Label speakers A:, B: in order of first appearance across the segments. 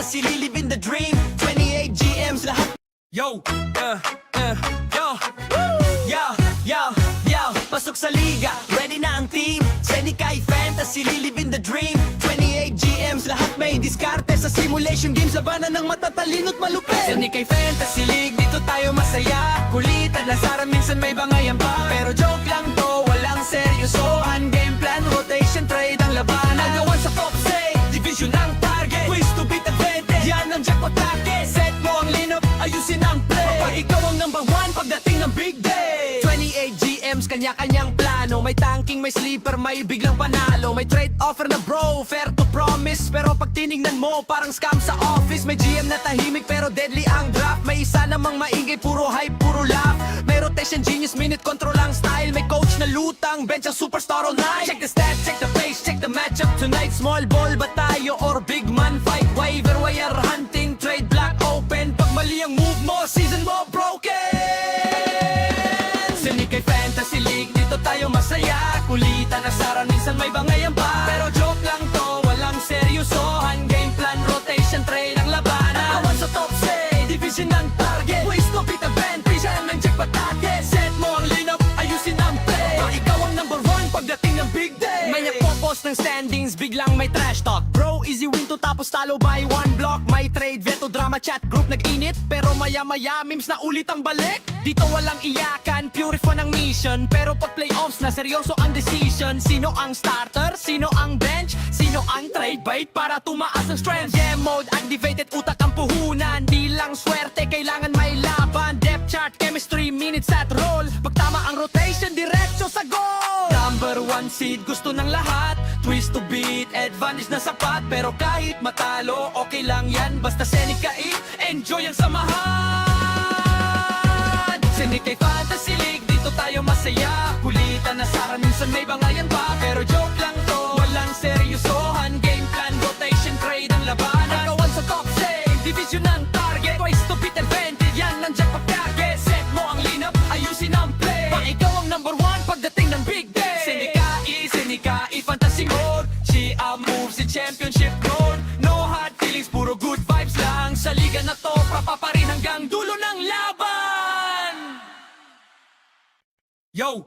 A: fantasy, living the dream. 28 GMs lahat. Yo, yo, pasok sa liga, ready na ang team. Senikay fantasy, living the dream. 28 GMs lahat may diskarte sa simulation games. Labanan ng matatalino't malupit. Senikay Fantasy League, dito tayo masaya. Kulitan, lasaran, minsan may bangayan pa. Pero joke lang to, walang seryosohan. Game plan, rotation, trade ang labanan. Nagawan sa top say, division ang target. Twist to beat advantage, yan ang jackpot target. Set mo ang lineup, ayusin ang play. Kapag ikaw ang number one, pagdating ng big day. 28 GMs, kanya-kanyang plano. May tanking, may sleeper, may biglang panalo. May trade offer na bro, fair to promise. Pero pag tinignan mo, parang scam sa office. May GM na tahimik pero deadly ang draft. May isa namang maingay, puro hype, puro laugh. May rotation genius, minute control ang style. May coach na lutang, bench ang superstar all night. Check the stats, check the pace, check the matchup tonight. Small ball ba tayo or big man fight? Waiver wire hunting, trade block open. Pag mali ang move mo, season mo broken. Senikay Fantasy League, dito tayo masaya. Kulitan, asaran, minsan may bangayan pa. Pero joke lang to, walang seryosohan. Game plan, rotation, trade ang labanan. Nagawan sa top say, division ang target. Ways to beat advantage, yan ang jackpot target. Set mo ang lineup, ayusin ang play. Ikaw ang number one pagdating ng big day. May nagpo-post ng standings, biglang may trash talk. Bro, easy win to tapos talo by one block. May trade, veto, drama, chat, group nag-init. Pero maya-maya, memes na ulit ang balik. Dito walang iyakan, pure fun ang mission. Pero pag playoffs na, seryoso ang decision. Sino ang starter? Sino ang bench? Sino ang trade bait para tumaas ang strength? Game mode, activated, utak ang puhunan. Di lang swerte, kailangan may laban. Depth chart, chemistry, minutes at roll. Pag tama ang rotation, diretso sa goal. Number one seed, gusto ng lahat. Twist to beat, advantage na sapat. Pero kahit matalo, okay lang yan. Basta Senikay, enjoy ang samahan. Senikay Fantasy League, dito tayo masaya. Kulitan, asaran, minsan may bangayan pa. Pero joke lang to, walang seryosohan. Game plan, rotation, trade ang labanan. Nagawan sa top say, division ang target. Twice to beat advantage, yan ang jackpot target. Set mo ang lineup, ayusin ang play. Pag ikaw ang number one pagdating ng big day. Senikay Fantasy Mode. Chia moves in championship mode. No hard feelings, puro good vibes lang. Sa liga na to, pa rin hanggang dulo ng laban. Yo,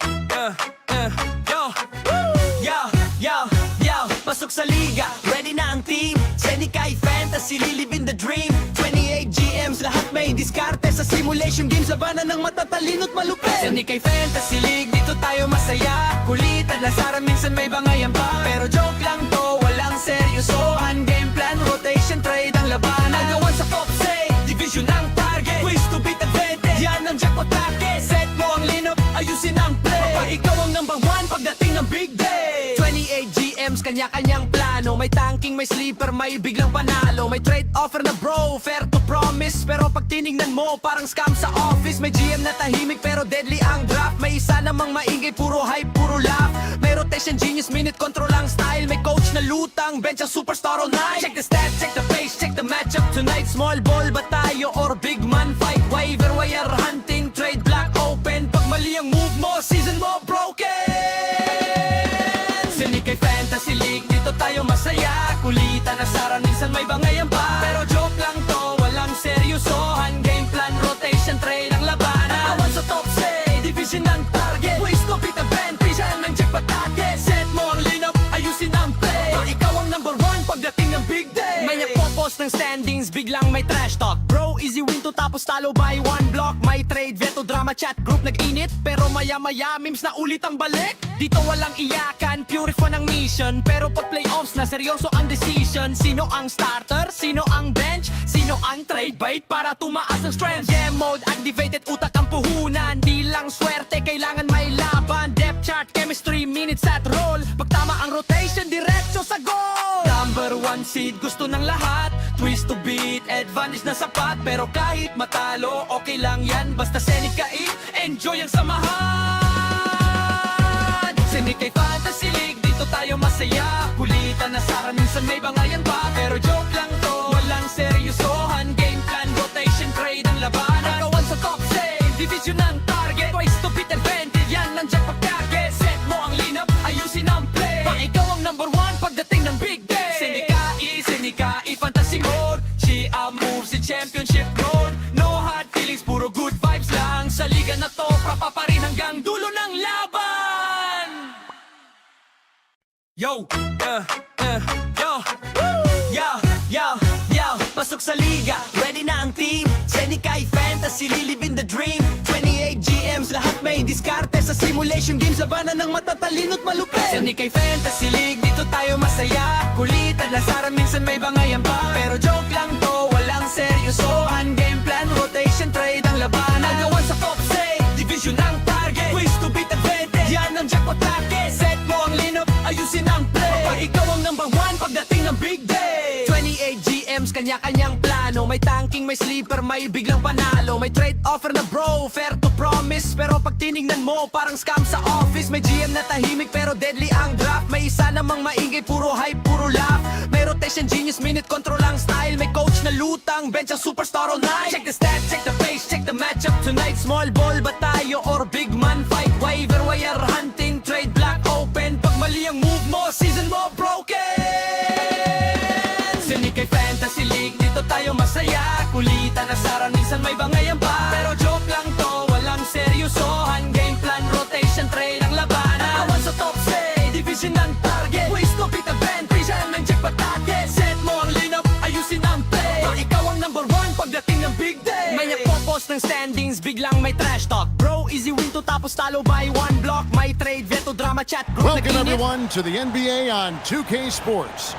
A: yo, pasok sa liga, ready na ang team. Senikay Fantasy, living the dream. 28 GMs, lahat may diskarte sa simulation games. Labanan ng matatalino't malupit. Senikay Fantasy League, dito tayo masaya. Kulitan, lasaran, minsan may bangayan pa. Pero joke lang to, walang seryosohan. Game plan, rotation, trade ang labanan. Nagawan sa top say, division ang target. Ways to beat advantage, yan ang jackpot target. Set mo ang lineup, ayusin ang play. Kapag ikaw ang number one pagdating ng big day. 28 GMs, kanya-kanyang plano. May tanking, may sleeper, may biglang panalo. May trade offer na bro, fair to promise. Pero pag tinignan mo, parang scam sa office. May GM na tahimik pero deadly ang draft. May isa namang maingay, puro hype, puro laugh. May rotation genius, minute control ang style. May coach na lutang, bench ang superstar all night. Check the stats, check the pace, check the matchup tonight. Small ball ba tayo or big man fight? Waiver wire hunting, trade block open. Pag mali ang move mo, season mo broken. Senikay Fantasy League, dito tayo masaya. Kulitan, asaran, minsan may bangayan pa. Pero joke lang to, walang seryosohan. Game plan, rotation, trade ang labanan. Nagawan sa top say, division ang target. Ways to beat advantage, yan ang jackpot target. Set mo ang lineup, ayusin ang play. Pag ikaw ang number one pagdating ng big day. May nagpo-post ng standings, biglang may trash talk. Bro, easy win to tapos talo by one block. May trade, veto, drama, chat, group nag-init. Pero maya-maya, memes na ulit ang balik. Dito walang iyakan, pure fun ang mission. Pero pag playoffs na, seryoso ang decision. Sino ang starter? Sino ang bench? Sino ang trade bait para tumaas ang strength? Game mode, activated, utak ang puhunan. Di lang swerte, kailangan may laban. Depth chart, chemistry, minutes at roll. Pag tama ang rotation, diretso sa goal. Number one seed, gusto ng lahat. Twist to beat, advantage na sapat. Pero kahit matalo, okay lang yan. Basta Senikay, enjoy ang samahan. Senikay Fantasy League, dito tayo masaya. Kulitan, asaran, minsan may bangayan pa. Pero joke lang to, walang seryosohan. Game plan, rotation, trade ang labanan. Nagawan sa top say, division ang target. Twice to beat advantage, yan ang jackpot target. Set mo ang lineup, ayusin ang play. Pag ikaw ang number one pagdating ng big day. Senikay Fantasy Mode. Easy ang move si Championship Road. No hard feelings, puro good vibes lang. Sa liga na to, prapa pa rin hanggang dulo ng laban. Yo, yo, yo, pasok sa liga, ready na ang team. Senikay Fantasy, lilibin the dream. 28 GMs, lahat may diskarte. Sa simulation games, labanan ng matatalino't malupit. Senikay Fantasy League, dito tayo masaya. Kulitan, lasaran, minsan may bangayan pa. Pero joke lang to, walang seryosohan. Game plan, rotation, trade ang labanan. Nagawan sa top say, division ang target. Ways to beat advantage, yan ang jackpot target. Set mo ang lineup, ayusin ang play. Kapag ikaw ang number one, pagdating ng big day. 28 GMs, kanya-kanyang plano. May tanking, may sleeper, may biglang panalo. May trade offer na bro, fair to promise. Pero pag tinignan mo, parang scam sa office. May GM na tahimik, pero deadly ang draft. May isa namang maingay, puro hype, puro laugh. May rotation genius, minute control ang style. May coach na lutang, bench ang superstar all night. Check the stats, check the pace, check the matchup tonight. Small ball ba tayo or big man fight? Waiver wire hunting, trade block open. Pag mali ang move mo, season mo broken. Senikay Fantasy League, dito tayo masaya. Kulitan na saran, minsan may bangayan pa. Pero joke lang to, walang seryosohan. Game plan, rotation, trade ang labanan. Nakawan sa top say, division ng target. Ways to beat advantage, yan ang jackpot target. Set mo ang lineup, ayusin ang play. Pag ikaw ang number one, pagdating ng big day. May nagpo-post ng standings, biglang may trash talk. Bro, easy win to tapos talo by one block. May trade, veto, drama, chat, group.
B: Welcome everyone to the NBA on 2K Sports.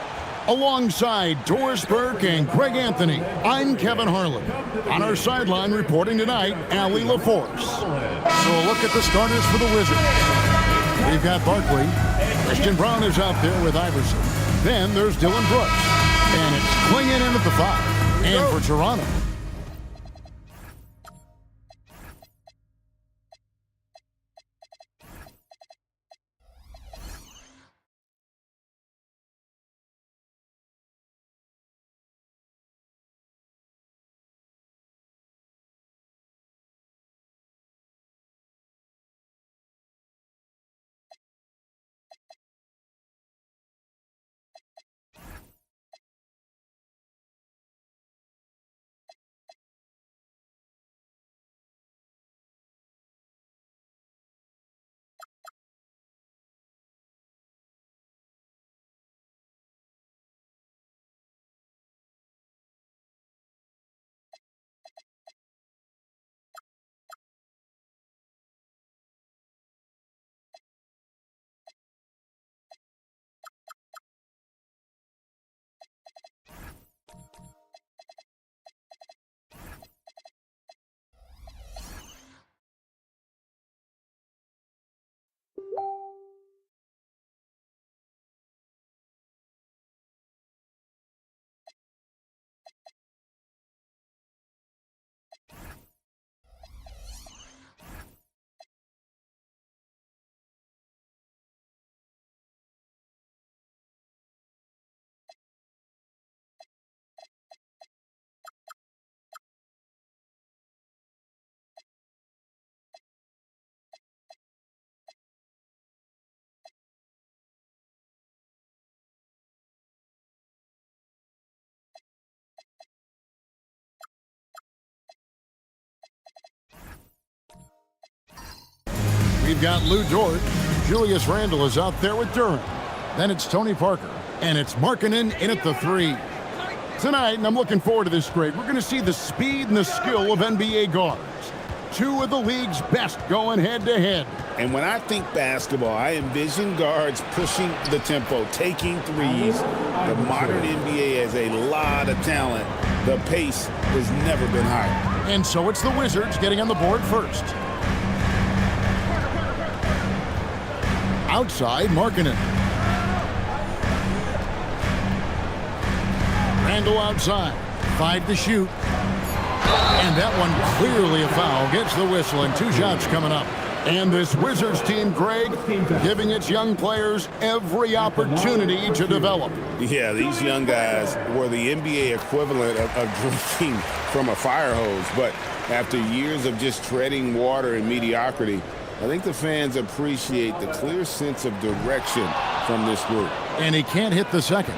B: Alongside Doris Burke and Greg Anthony, I'm Kevin Harlan. On our sideline reporting tonight, Allie LaForce. So a look at the starters for the Wizards. We've got Barkley. Christian Brown is out there with Iverson. Then there's Dylan Brooks. And it's Klingon in at the 5. And for Toronto, we've got Lou Dort. Julius Randle is out there with Durant. Then it's Tony Parker. And it's Markkanen in at the 3. Tonight, and I'm looking forward to this, Greg, we're going to see the speed and the skill of NBA guards. Two of the league's best going head-to-head.
C: And when I think basketball, I envision guards pushing the tempo, taking threes. The modern NBA has a lot of talent. The pace has never been higher.
B: And so it's the Wizards getting on the board first. Outside, Markkanen. Randle outside. 5 to shoot. And that one clearly a foul. Gets the whistle, and 2 shots coming up. And this Wizards team, Greg, giving its young players every opportunity to develop.
C: Yeah, these young guys were the NBA equivalent of drinking from a fire hose. But after years of just treading water and mediocrity, I think the fans appreciate the clear sense of direction from this group.
B: And he can't hit the second.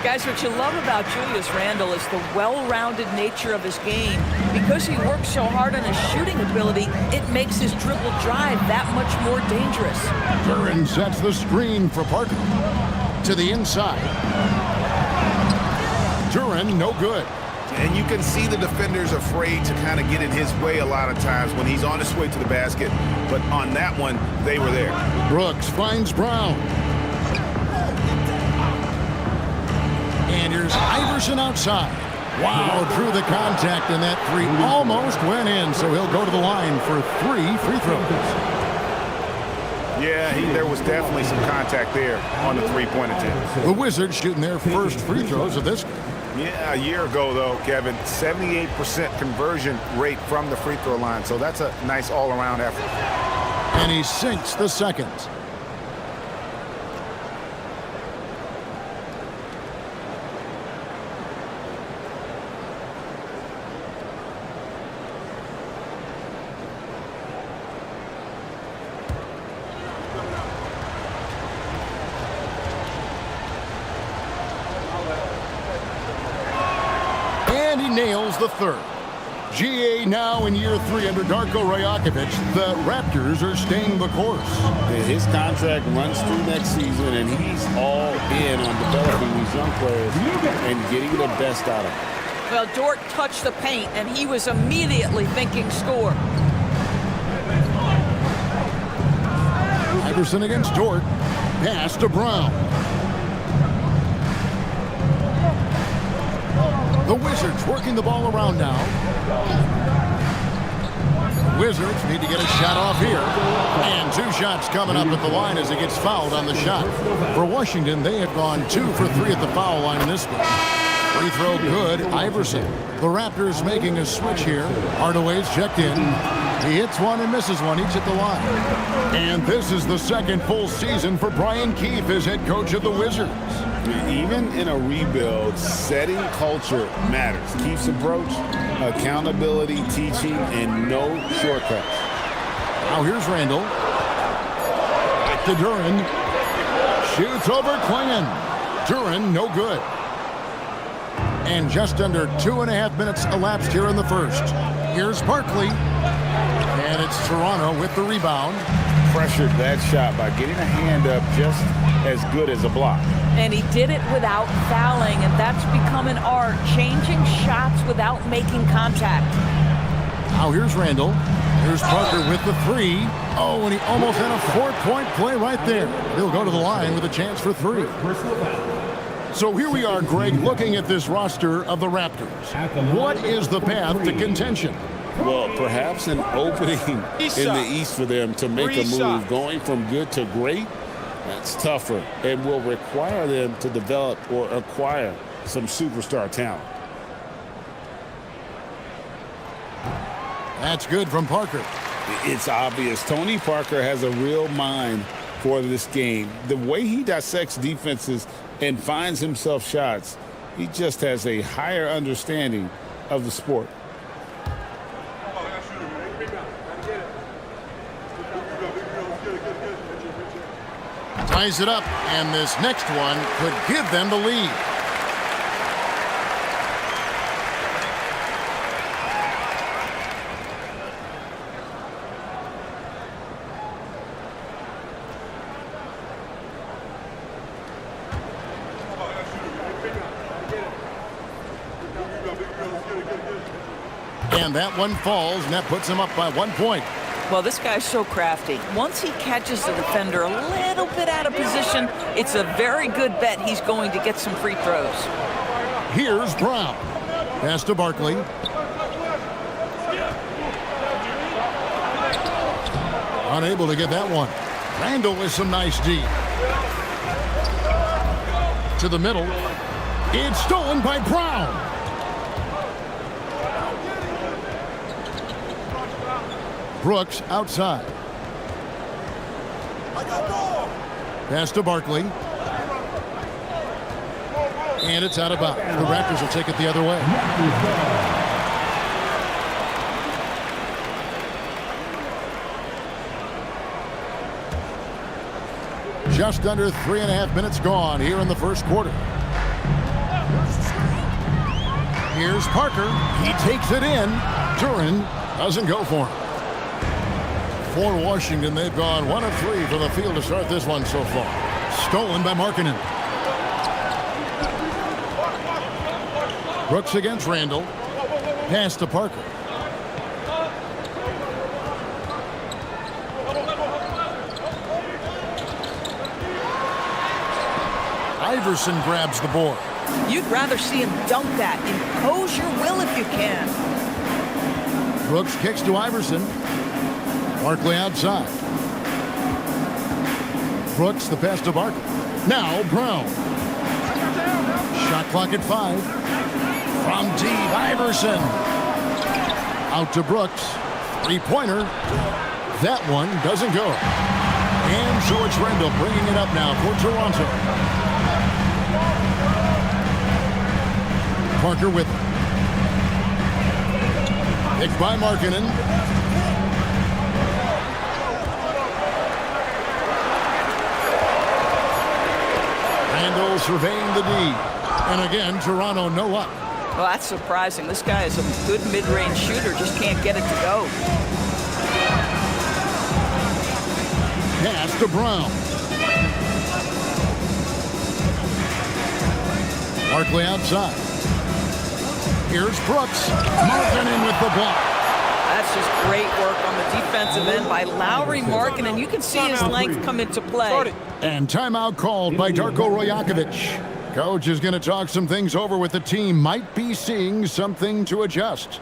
D: Guys, what you love about Julius Randle is the well-rounded nature of his game. Because he works so hard on his shooting ability, it makes his dribble drive that much more dangerous.
B: Duren sets the screen for Parker. To the inside. Duren, no good.
C: And you can see the defenders afraid to kind of get in his way a lot of times when he's on his way to the basket. But on that one, they were there.
B: Brooks finds Brown. And here's Iverson outside. Wow, through the contact, and that three almost went in, so he'll go to the line for 3 free throws.
C: Yeah, there was definitely some contact there on the three-point attempt.
B: The Wizards shooting their first free throws of this game.
C: Yeah, a year ago, though, Kevin, 78% conversion rate from the free throw line, so that's a nice all-around effort.
B: And he sinks the second. And he nails the third. GA now in year 3 under Darko Rajakovic. The Raptors are staying the course.
C: His contract runs through next season, and he's all in on developing these young players and getting the best out of them.
D: Well, Dort touched the paint, and he was immediately thinking score.
B: Iverson against Dort. Pass to Brown. The Wizards working the ball around now. Wizards need to get a shot off here. And 2 shots coming up at the line as he gets fouled on the shot. For Washington, they have gone 2 for 3 at the foul line in this one. Free throw good, Iverson. The Raptors making a switch here. Hardaway's checked in. He hits one and misses one, each at the line. And this is the second full season for Brian Keefe as head coach of the Wizards.
C: Even in a rebuild, setting culture matters. Keefe's approach, accountability, teaching, and no shortcuts.
B: Now here's Randle. Back to Duren. Shoots over Klingon. Duren, no good. And just under 2.5 minutes elapsed here in the first. Here's Barkley. And it's Toronto with the rebound.
C: Pressured that shot by getting a hand up just as good as a block.
D: And he did it without fouling, and that's become an art, changing shots without making contact.
B: Now here's Randle. Here's Parker with the 3. Oh, and he almost had a 4-point play right there. He'll go to the line with a chance for 3. So here we are, Greg, looking at this roster of the Raptors. What is the path to contention?
C: Well, perhaps an opening in the East for them to make a move. Going from good to great, that's tougher and will require them to develop or acquire some superstar talent.
B: That's good from Parker.
C: It's obvious. Tony Parker has a real mind for this game. The way he dissects defenses and finds himself shots, he just has a higher understanding of the sport.
B: Ties it up, and this next one could give them the lead. And that one falls, and that puts him up by 1 point.
D: Well, this guy's so crafty. Once he catches the defender a little bit out of position, it's a very good bet he's going to get some free throws.
B: Here's Brown. Pass to Barkley. Unable to get that one. Randle with some nice D. To the middle. It's stolen by Brown. Brooks outside. Pass to Barkley. And it's out of bounds. The Raptors will take it the other way. Just under 3.5 minutes gone here in the first quarter. Here's Parker. He takes it in. Duran doesn't go for him. For Washington, they've gone 1 of 3 for the field to start this one so far. Stolen by Markkanen. Brooks against Randall. Pass to Parker. Iverson grabs the board.
D: You'd rather see him dunk that. Impose your will if you can.
B: Brooks kicks to Iverson. Barkley outside. Brooks the pass to Barkley. Now Brown. Shot clock at 5. From deep, Iverson. Out to Brooks. Three-pointer. That one doesn't go. And so it's Randall bringing it up now for Toronto. Parker with it. Picked by Markkanen. Randall surveying the D. And again, Toronto no luck.
D: Well, that's surprising. This guy is a good mid-range shooter, just can't get it to go.
B: Pass to Brown. Barkley outside. Here's Brooks. Markkanen with the block.
D: That's just great work on the defensive end by Lauri Markkanen. You can see his length come into play.
B: And timeout called by Darko Rajakovic. Coach is going to talk some things over with the team. Might be seeing something to adjust.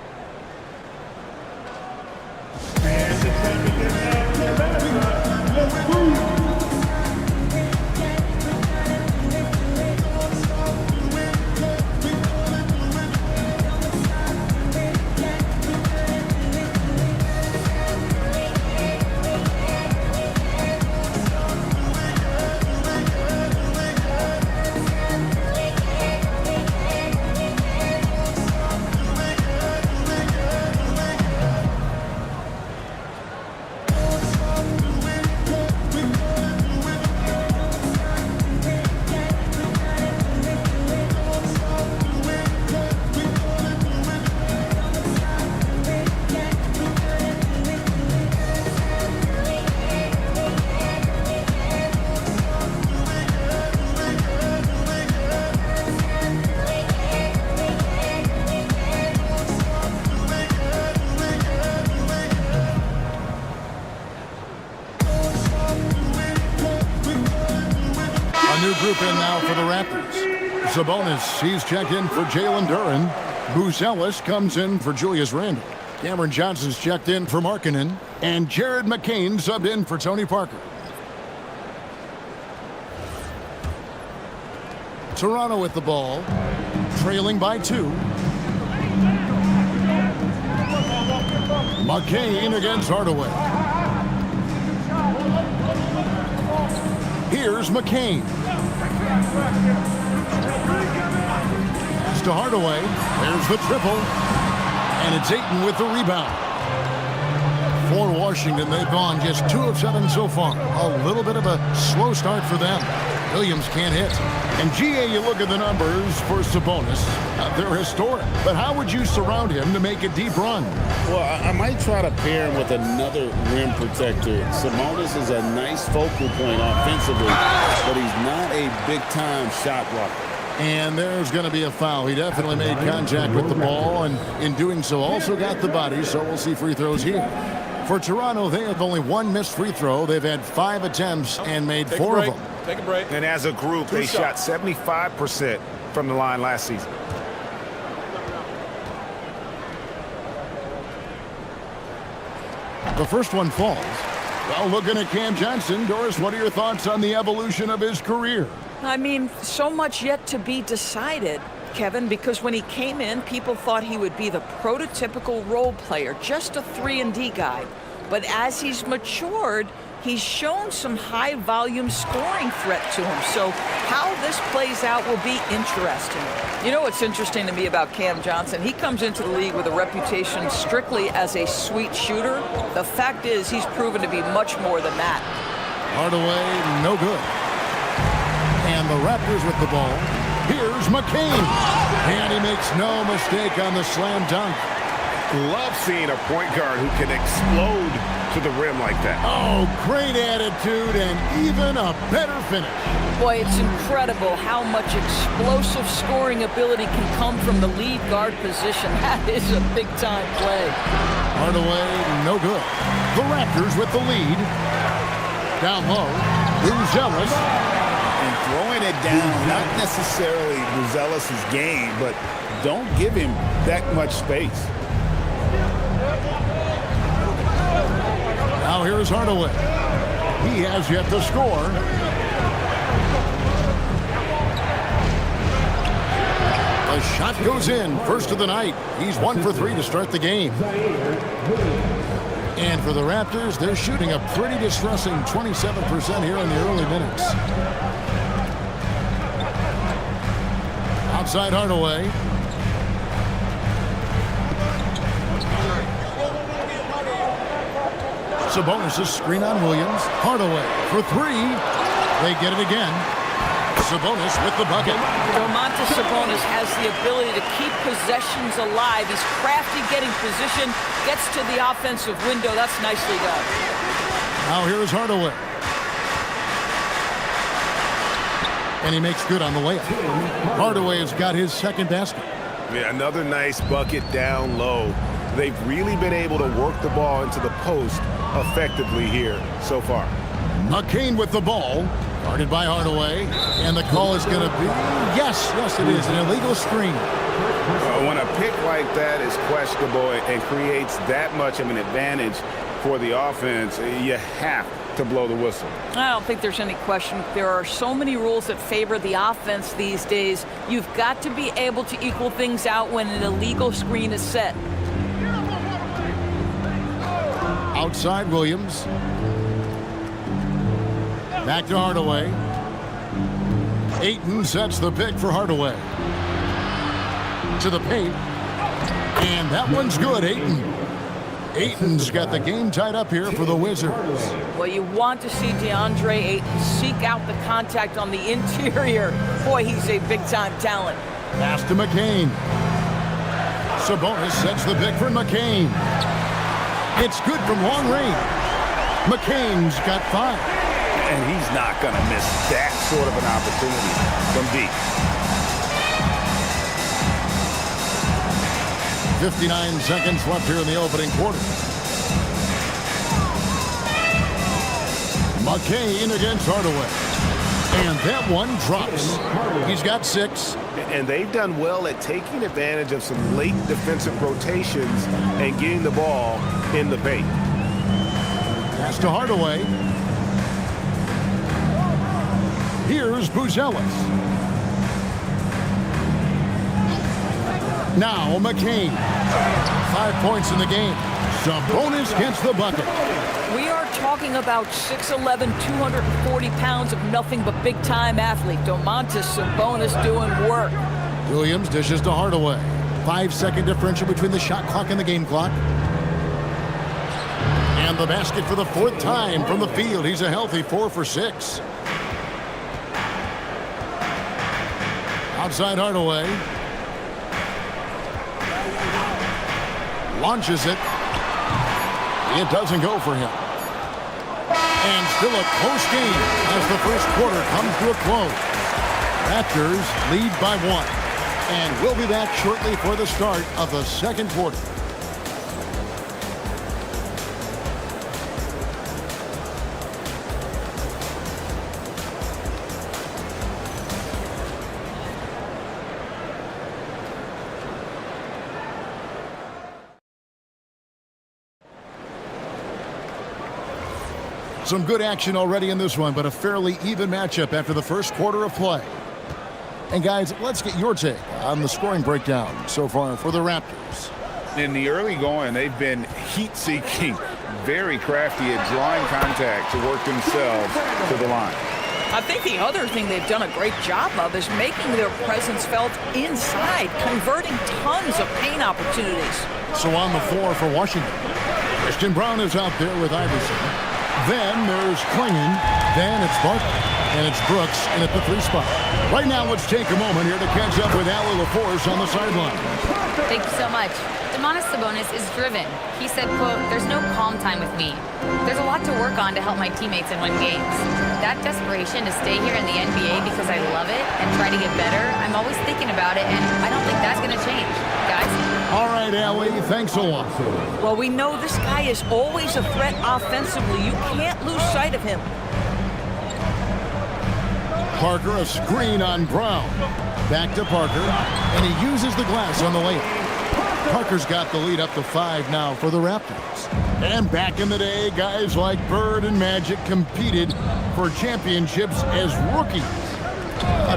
B: New group in now for the Raptors. Sabonis, he's checked in for Jalen Duran. Buzelis comes in for Julius Randle. Cameron Johnson's checked in for Markkanen. And Jared McCain subbed in for Tony Parker. Toronto with the ball, trailing by 2. McCain against Hardaway. Here's McCain. Pass to Hardaway. There's the triple. And it's Ayton with the rebound. For Washington, they've gone just 2 of 7 so far. A little bit of a slow start for them. Williams can't hit. And GA, you look at the numbers for Sabonis. They're historic. But how would you surround him to make a deep run?
C: Well, I might try to pair him with another rim protector. Sabonis is a nice focal point offensively, but he's not a big-time shot blocker.
B: And there's going to be a foul. He definitely made contact with the ball, and in doing so also got the body, so we'll see free throws here. For Toronto, they have only 1 missed free throw. They've had 5 attempts and made 4 of them.
E: Take a break.
F: And as a group, they shot 75% from the line last season.
B: The first one falls. Well, looking at Cam Johnson, Doris, what are your thoughts on the evolution of his career?
D: I mean, so much yet to be decided, Kevin, because when he came in, people thought he would be the prototypical role player, just a 3-and-D guy. But as he's matured, he's shown some high-volume scoring threat to him. So how this plays out will be interesting. You know what's interesting to me about Cam Johnson? He comes into the league with a reputation strictly as a sweet shooter. The fact is he's proven to be much more than that.
B: Hardaway, no good. And the Raptors with the ball. Here's McCain. And he makes no mistake on the slam dunk.
F: Love seeing a point guard who can explode to the rim like that.
B: Oh, great attitude and even a better finish.
D: Boy, it's incredible how much explosive scoring ability can come from the lead guard position. That is a big-time play.
B: Hardaway, no good. The Raptors with the lead. Down low, Buzelis.
C: And throwing it down, not necessarily Buzelis' game, but don't give him that much space.
B: Now here's Hardaway. He has yet to score. The shot goes in. First of the night. He's 1 for 3 to start the game. And for the Raptors, they're shooting a pretty distressing 27% here in the early minutes. Outside Hardaway. Sabonis' screen on Williams. Hardaway for 3. They get it again. Sabonis with the bucket.
D: Domantas Sabonis has the ability to keep possessions alive. He's crafty getting position, gets to the offensive window. That's nicely done.
B: Now here's Hardaway. And he makes good on the layup. Hardaway has got his second basket.
F: Yeah, another nice bucket down low. They've really been able to work the ball into the post effectively here so far.
B: McCain with the ball. Guarded by Hardaway. And the call is going to be, yes, it is, an illegal screen.
F: When a pick like that is questionable and creates that much of an advantage for the offense, you have to blow the whistle.
D: I don't think there's any question. There are so many rules that favor the offense these days. You've got to be able to equal things out when an illegal screen is set.
B: Outside Williams. Back to Hardaway. Ayton sets the pick for Hardaway. To the paint. And that one's good, Ayton. Ayton's got the game tied up here for the Wizards.
D: Well, you want to see DeAndre Ayton seek out the contact on the interior. Boy, he's a big-time talent.
B: Pass to McCain. Sabonis sets the pick for McCain. It's good from long range. McCain's got 5.
C: And he's not going to miss that sort of an opportunity from deep.
B: 59 seconds left here in the opening quarter. McCain against Hardaway. And that one drops. He's got 6.
F: And they've done well at taking advantage of some late defensive rotations and getting the ball in the paint.
B: Pass to Hardaway. Here's Buzelis. Now McCain. 5 points in the game. Sabonis gets the bucket.
D: We are talking about 6'11", 240 pounds of nothing but big-time athlete. Domantas Sabonis doing work.
B: Williams dishes to Hardaway. 5-second differential between the shot clock and the game clock. And the basket for the 4th time from the field. He's a healthy 4 for 6. Outside Hardaway. Launches it. It doesn't go for him. And still a close game as the first quarter comes to a close. Raptors lead by 1. And we'll be back shortly for the start of the second quarter. Some good action already in this one, but a fairly even matchup after the first quarter of play. And guys, let's get your take on the scoring breakdown so far for the Raptors.
C: In the early going, they've been heat-seeking, very crafty at drawing contact to work themselves to the line.
D: I think the other thing they've done a great job of is making their presence felt inside, converting tons of paint opportunities.
B: So on the floor for Washington, Christian Brown is out there with Iverson. Then there's Klingon. Then it's Barkley. And it's Brooks in at the 3 spot. Right now, let's take a moment here to catch up with Allie LaForce on the sideline.
E: Thank you so much. Domantas Sabonis is driven. He said, quote, "There's no calm time with me. There's a lot to work on to help my teammates and win games. That desperation to stay here in the NBA because I love it and try to get better, I'm always thinking about it, and I don't think that's going to change. Guys."
B: All right, Allie, thanks a lot.
D: Well, we know this guy is always a threat offensively. You can't lose sight of him.
B: Parker, a screen on Brown. Back to Parker, and he uses the glass on the layup. Parker's got the lead up to 5 now for the Raptors. And back in the day, guys like Bird and Magic competed for championships as rookies.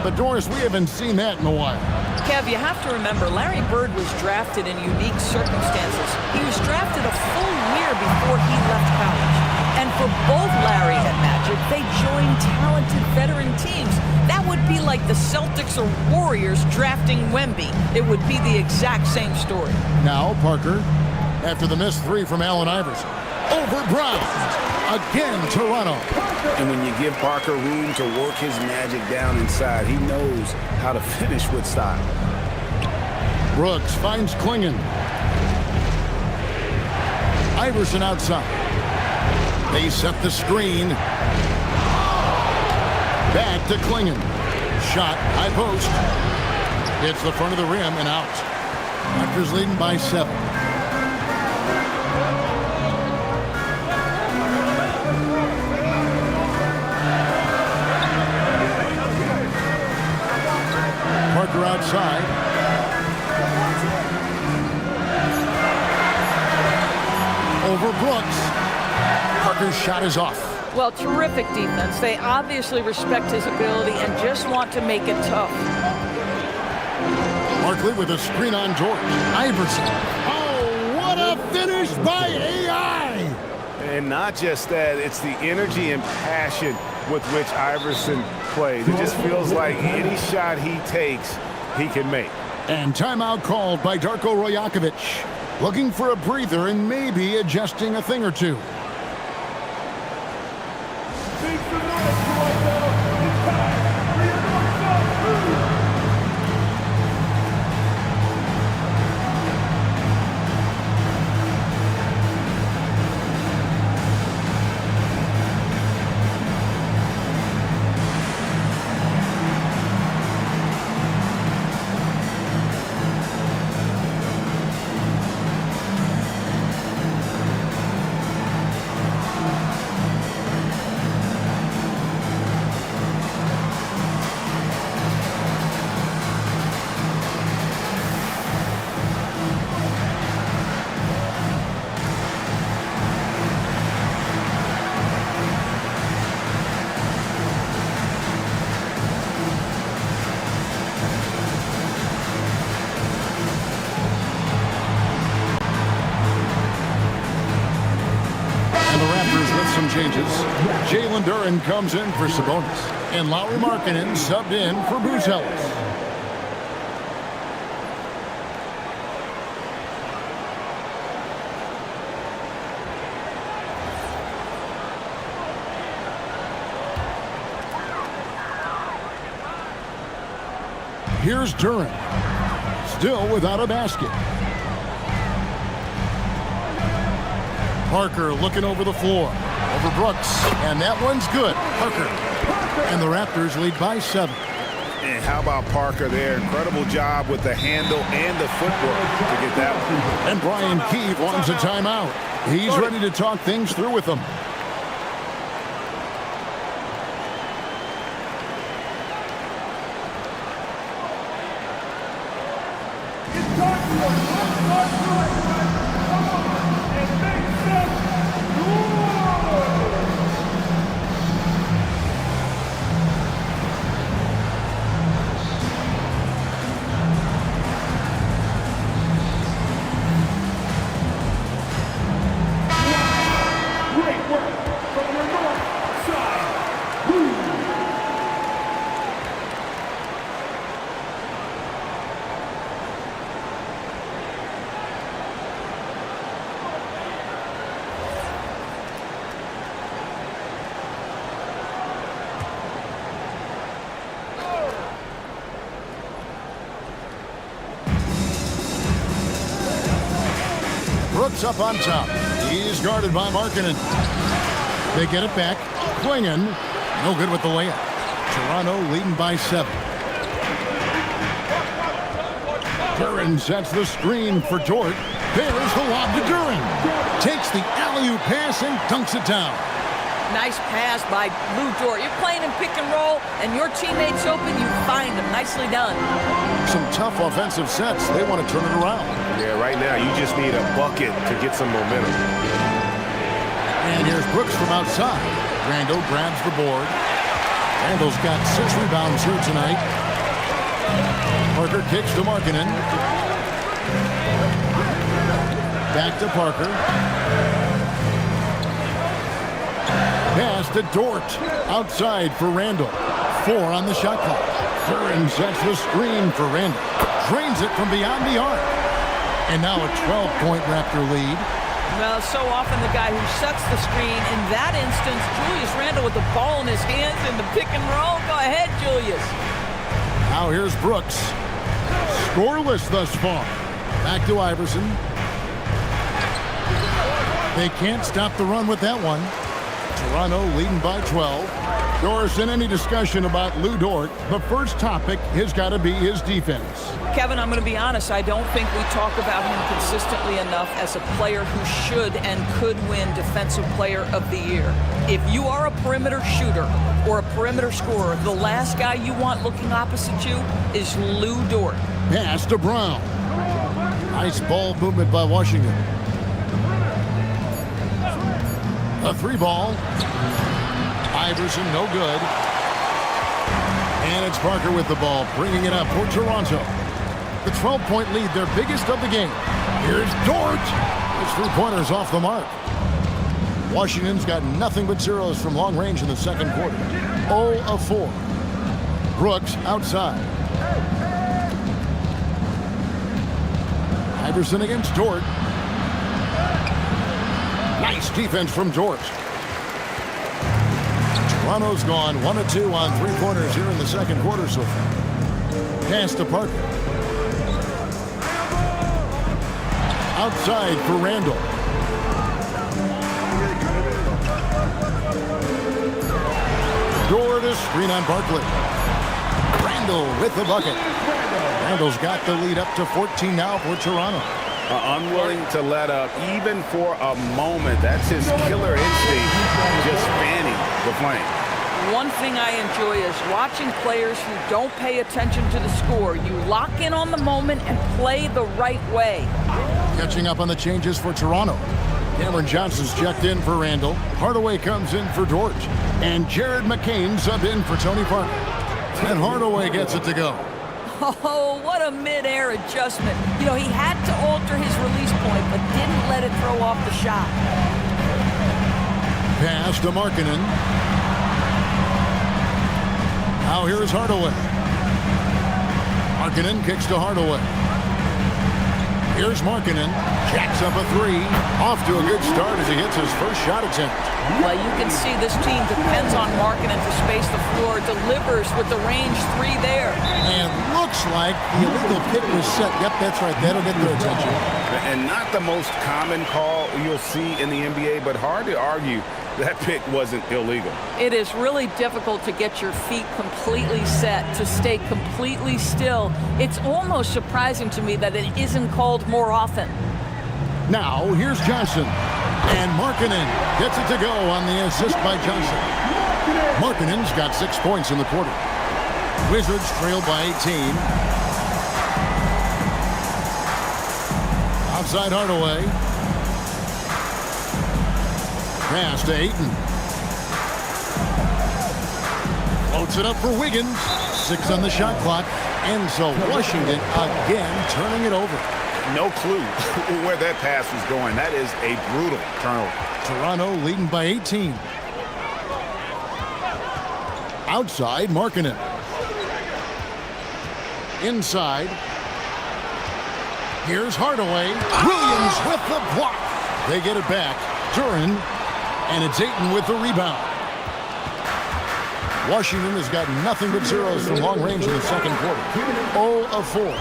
B: But Doris, we haven't seen that in a while.
D: Kev, you have to remember, Larry Bird was drafted in unique circumstances. He was drafted a full year before he left college. And for both Larry and Magic, they joined talented veteran teams. That would be like the Celtics or Warriors drafting Wemby. It would be the exact same story.
B: Now Parker, after the missed 3 from Allen Iverson. Over Brown. Again, Toronto.
F: And when you give Parker room to work his magic down inside, he knows how to finish with style.
B: Brooks finds Klingon. Iverson outside. They set the screen. Back to Klingon. Shot, high post. Hits the front of the rim and out. Raptors leading by 7. Parker outside. Over Brooks. Parker's shot is off.
D: Well, terrific defense. They obviously respect his ability and just want to make it tough.
B: Barkley with a screen on George. Iverson. Oh, what a finish by AI!
F: And not just that, it's the energy and passion with which Iverson plays. It just feels like any shot he takes, he can make.
B: And timeout called by Darko Rajakovic. Looking for a breather and maybe adjusting a thing or two. Some changes. Jalen Duren comes in for Sabonis. And Lauri Markkanen subbed in for Bruce Ellis. Here's Duren. Still without a basket. Parker looking over the floor. Over Brooks, and that one's good. Parker. And the Raptors lead by 7.
F: And how about Parker there? Incredible job with the handle and the footwork to get that one.
B: And Brian Keefe wants a timeout. He's ready to talk things through with them. Brooks up on top. He's guarded by Markkanen. They get it back. Klingon, no good with the layup. Toronto leading by 7. Duran sets the screen for Dort. There's the lob to Duran. Takes the alley-oop pass and dunks it down.
D: Nice pass by Lou Dort. You're playing in pick and roll, and your teammate's open, you find him. Nicely done.
B: Some tough offensive sets. They want to turn it around.
F: Yeah, right now you just need a bucket to get some momentum.
B: And here's Brooks from outside. Randall grabs the board. Randall's got 6 rebounds here tonight. Parker kicks to Markkanen. Back to Parker. Pass to Dort. Outside for Randall. 4 on the shot clock. Duran sets the screen for Randall. Drains it from beyond the arc. And now a 12-point Raptor lead.
D: Well, so often the guy who sets the screen. In that instance, Julius Randle with the ball in his hands in the pick and roll. Go ahead, Julius.
B: Now here's Brooks. Scoreless thus far. Back to Iverson. They can't stop the run with that one. Toronto leading by 12. Doris, in any discussion about Lou Dort, the first topic has got to be his defense.
D: Kevin, I'm going to be honest. I don't think we talk about him consistently enough as a player who should and could win Defensive Player of the Year. If you are a perimeter shooter or a perimeter scorer, the last guy you want looking opposite you is Lou Dort.
B: Pass to Brown. Nice ball movement by Washington. A 3-ball. Iverson, no good. And it's Parker with the ball, bringing it up for Toronto. The 12-point lead, their biggest of the game. Here's Dort. His 3-pointer's off the mark. Washington's got nothing but zeros from long range in the second quarter. 0 of 4. Brooks outside. Iverson against Dort. Nice defense from Dort. Toronto's gone 1 of 2 on 3-pointers here in the second quarter so far. Pass to Parker. Outside for Randall. Dort is screen on Barkley. Randall with the bucket. Randall's got the lead up to 14 now for Toronto.
C: Unwilling to let up even for a moment. That's his killer instinct, just fanning the flame.
D: One thing I enjoy is watching players who don't pay attention to the score. You lock in on the moment and play the right way.
B: Catching up on the changes for Toronto. Cameron Johnson's checked in for Randall. Hardaway comes in for Dort. And Jared McCain sub in for Tony Parker. And Hardaway gets it to go.
D: Oh, what a mid-air adjustment. You know, he had to alter his release point, but didn't let it throw off the shot.
B: Pass to Markkanen. Now here's Hardaway. Markkanen kicks to Hardaway. Here's Markkanen. Jacks up a 3. Off to a good start as he hits his first shot attempt.
D: Well, you can see this team depends on Markkanen to space the floor. Delivers with the range 3 there.
B: And looks like the illegal pick was set. Yep, that's right. That'll get their attention.
C: And not the most common call you'll see in the NBA, but hard to argue that pick wasn't illegal.
D: It is really difficult to get your feet completely set, to stay completely still. It's almost surprising to me that it isn't called more often.
B: Now, here's Johnson. And Markkanen gets it to go on the assist by Johnson. Markkanen's got 6 points in the quarter. Wizards trail by 18. Outside Hardaway. Pass to Ayton. Floats it up for Wiggins. 6 on the shot clock. And so Washington again turning it over.
C: No clue where that pass was going. That is a brutal turnover.
B: Toronto leading by 18. Outside, Markkanen. Inside. Here's Hardaway. Williams with the block. They get it back. Duran. And it's Ayton with the rebound. Washington has got nothing but zeros from long range in the second quarter. 0 of 4.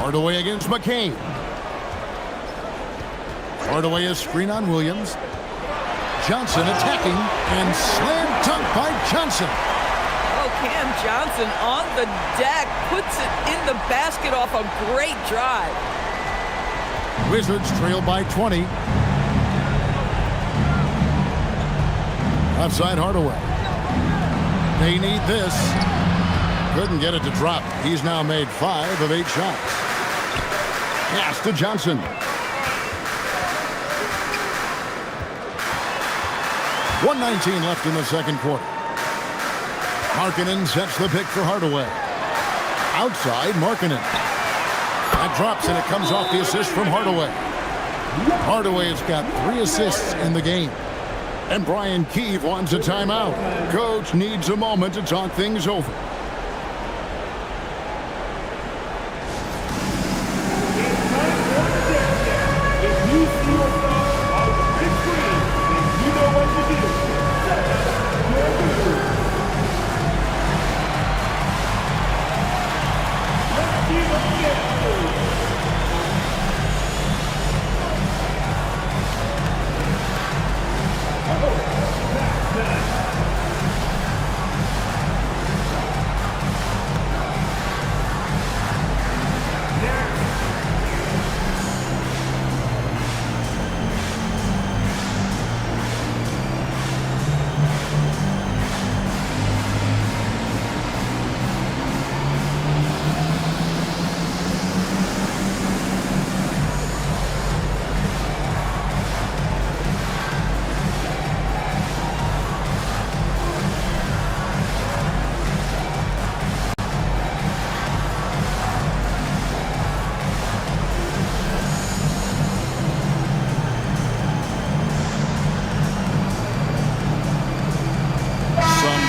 B: Hardaway against McCain. Hardaway is screen on Williams. Johnson attacking and slam dunk by Johnson.
D: Oh, Cam Johnson on the deck puts it in the basket off a great drive.
B: Wizards trail by 20. Outside Hardaway. They need this. Couldn't get it to drop. He's now made 5 of 8 shots. Pass to Johnson. .119 left in the second quarter. Markkanen sets the pick for Hardaway. Outside Markkanen. That drops and it comes off the assist from Hardaway. Hardaway has got 3 assists in the game. And Brian Keefe wants a timeout. Coach needs a moment to talk things over.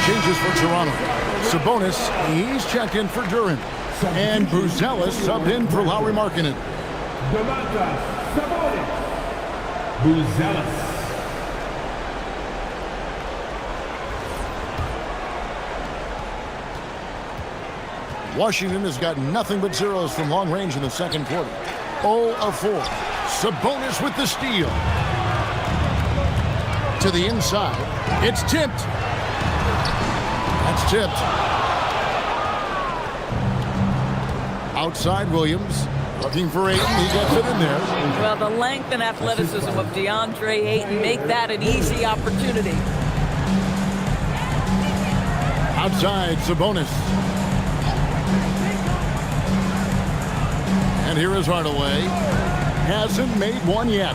B: Changes for Toronto. Sabonis, he's checked in for Duran. And Buzelis subbed in for Lauri Markkanen.
G: Sabonis. Buzelis.
B: Washington has got nothing but zeros from long range in the second quarter. 0 of 4. Sabonis with the steal. To the inside. It's tipped. That's tipped. Outside Williams. Looking for Ayton. He gets it in there.
D: Well, the length and athleticism of DeAndre Ayton make that an easy opportunity.
B: Outside Sabonis. And here is Hardaway. Hasn't made one yet.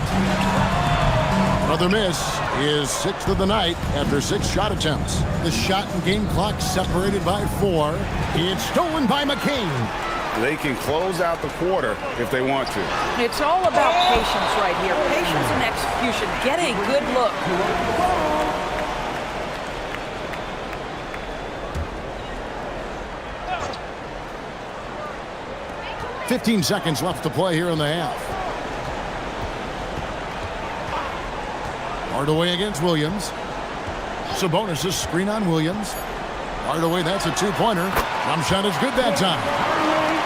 B: Another miss. Is 6th of the night after 6 shot attempts. The shot and game clock separated by 4. It's stolen by McCain.
C: They can close out the quarter if they want to.
D: It's all about patience right here. Patience and execution. Get a good look.
B: 15 seconds left to play here in the half. Hardaway against Williams. Sabonis' screen on Williams. Hardaway, that's a 2-pointer. Jump shot is good that time.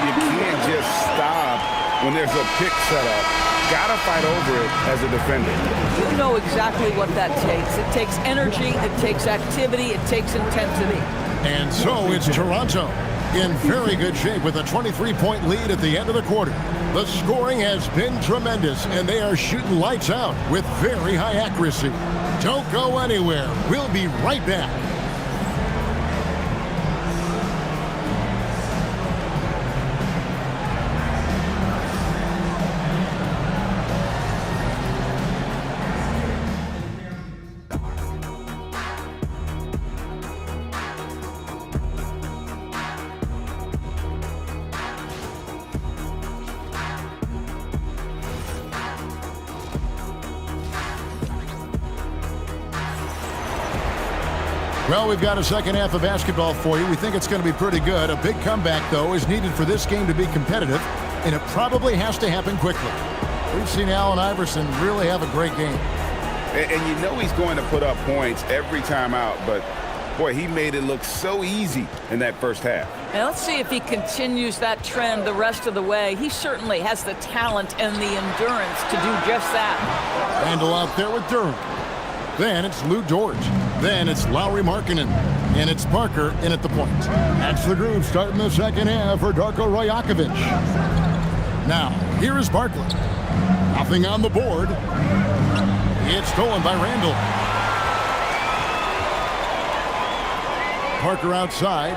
C: You can't just stop when there's a pick set up. Gotta fight over it as a defender.
D: You know exactly what that takes. It takes energy, it takes activity, it takes intensity.
B: And so it's Toronto in very good shape with a 23-point lead at the end of the quarter. The scoring has been tremendous, and they are shooting lights out with very high accuracy. Don't go anywhere. We'll be right back. Well, we've got a second half of basketball for you. We think it's going to be pretty good. A big comeback, though, is needed for this game to be competitive, and it probably has to happen quickly. We've seen Allen Iverson really have a great game.
C: And you know he's going to put up points every time out, but Boy, he made it look so easy in that first half.
D: Now let's see if he continues that trend the rest of the way. He certainly has the talent and the endurance to do just that.
B: Randall out there with Durham. Then it's Lou George. Then it's Lowry Markkinen. And it's Parker in at the point. That's the groove starting the second half for Darko Rajakovic. Now, here is Barkley. Nothing on the board. It's stolen by Randall. Parker outside.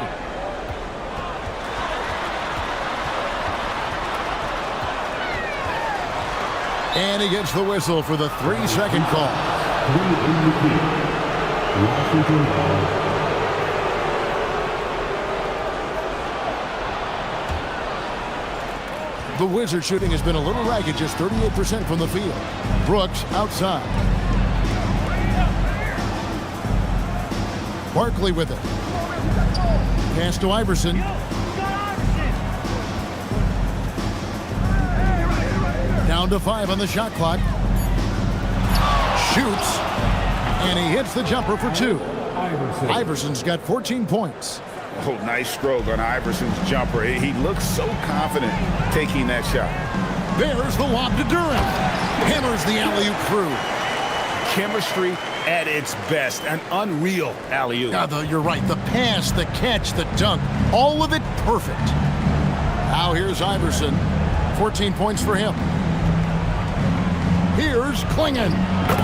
B: And he gets the whistle for the 3-second call. The Wizards shooting has been a little ragged, just 38% from the field. Brooks outside. Barkley with it. Pass to Iverson. Down to 5 on the shot clock. Shoots. And he hits the jumper for 2. Iverson's got 14 points.
C: Oh, nice stroke on Iverson's jumper. He looks so confident taking that shot.
B: There's the lob to Durant. Hammers the alley-oop through.
C: Chemistry at its best. An unreal alley-oop.
B: You're right. The pass, the catch, the dunk. All of it perfect. Now here's Iverson. 14 points for him. Here's Klingon.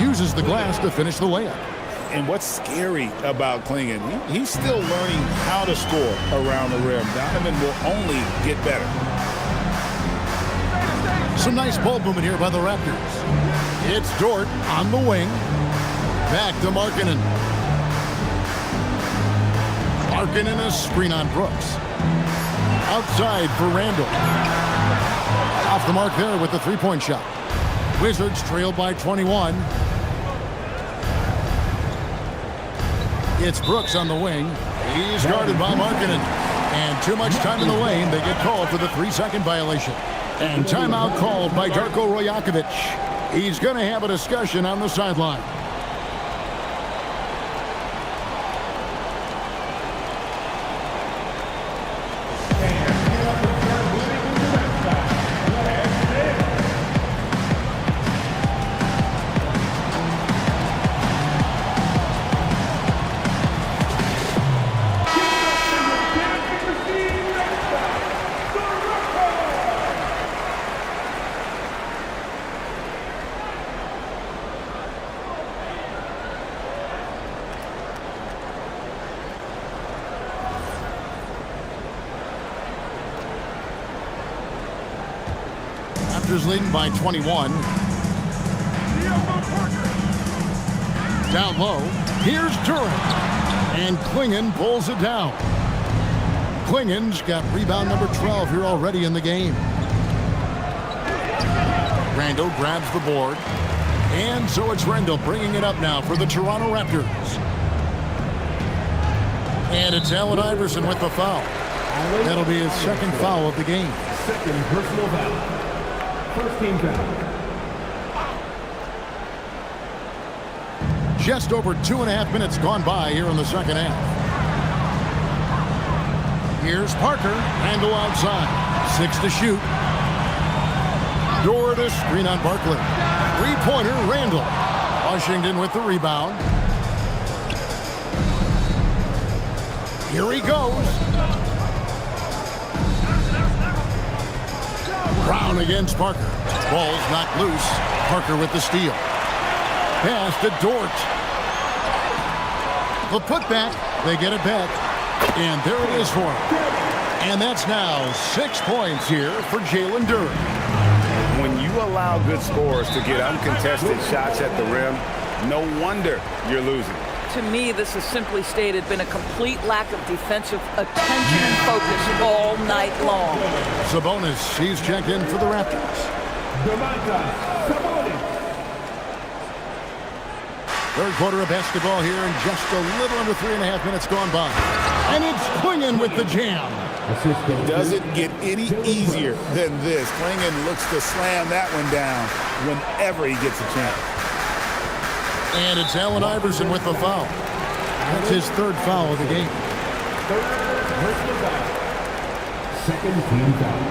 B: Uses the glass to finish the layup.
C: And what's scary about Klingon, he's still learning how to score around the rim. Donovan will only get better.
B: Some nice ball movement here by the Raptors. It's Dort on the wing. Back to Markkinen. Markkinen a screen on Brooks. Outside for Randall. Off the mark there with the three-point shot. Wizards trail by 21. It's Brooks on the wing. He's guarded by Markkinen. And too much time in the lane. They get called for the 3-second violation. And timeout called by Darko Rajakovic. He's going to have a discussion on the sideline. Raptors leading by 21. Down low. Here's Durant. And Klingon pulls it down. Klingon's got rebound number 12 here already in the game. Randall grabs the board. And so it's Randall bringing it up now for the Toronto Raptors. And it's Allen Iverson with the foul. That'll be his second foul of the game.
G: Second personal foul. First team foul.
B: Just over 2.5 minutes gone by here in the second half. Here's Parker. Randall outside. 6 to shoot. Door to screen on Barkley. Three-pointer, Randall. Washington with the rebound. Here he goes. Brown against Parker. Ball's knocked loose. Parker with the steal. Pass to Dort. The putback. They get it back. And there it is for him. And that's now 6 points here for Jalen Duren.
F: When you allow good scorers to get uncontested shots at the rim, no wonder you're losing.
D: To me, this has simply stated been a complete lack of defensive attention and focus all night long.
B: Sabonis, he's checked in for the Raptors. Third quarter of basketball here and just a little under 3.5 minutes gone by. And it's Klingon with the jam.
C: Doesn't get any easier than this. Klingon looks to slam that one down whenever he gets a chance.
B: And it's Allen Iverson with the foul. That's his third foul of the game.
G: Third personal foul. Second team foul.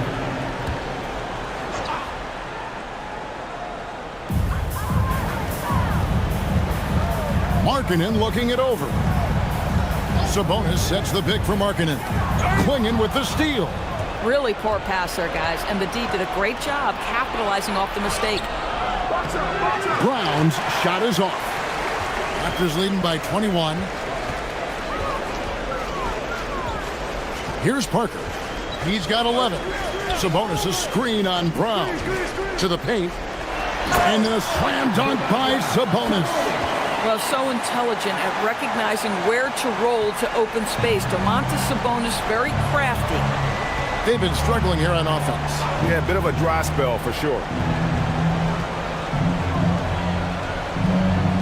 B: Markkanen looking it over. Sabonis sets the pick for Markkanen. Klingon with the steal.
D: Really poor pass there, guys, and the D did a great job capitalizing off the mistake.
B: Brown's shot is off. Raptors leading by 21. Here's Parker. He's got 11. Sabonis' screen on Brown. To the paint. And a slam dunk by Sabonis.
D: Well, so intelligent at recognizing where to roll to open space. Domantas Sabonis, very crafty.
B: They've been struggling here on offense.
F: Yeah, a bit of a dry spell for sure.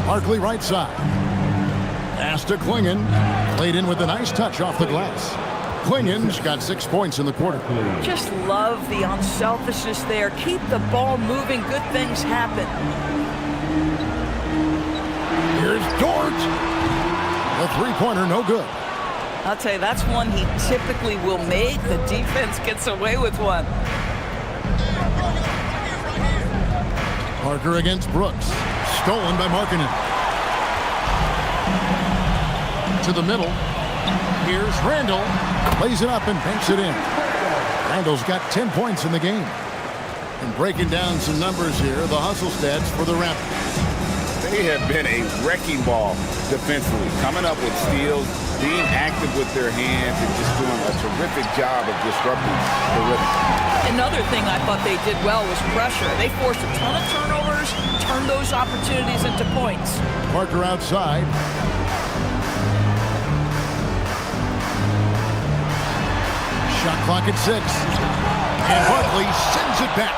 B: Barkley right side. Pass to Klingon. Played in with a nice touch off the glass. Klingon's got 6 points in the quarter.
D: Just love the unselfishness there. Keep the ball moving. Good things happen.
B: Here's Dort. The three-pointer, no good.
D: I'll tell you, that's one he typically will make. The defense gets away with one.
B: Parker against Brooks. Stolen by Markkanen. To the middle. Here's Randall. Plays it up and banks it in. Randall's got 10 points in the game. And breaking down some numbers here, the hustle stats for the Raptors.
C: They have been a wrecking ball defensively, coming up with steals, being active with their hands, and just doing a terrific job of disrupting the rhythm.
D: Another thing I thought they did well was pressure. They forced a ton of turnovers, turned those opportunities into points.
B: Parker outside. Shot clock at 6. And Barkley sends it back.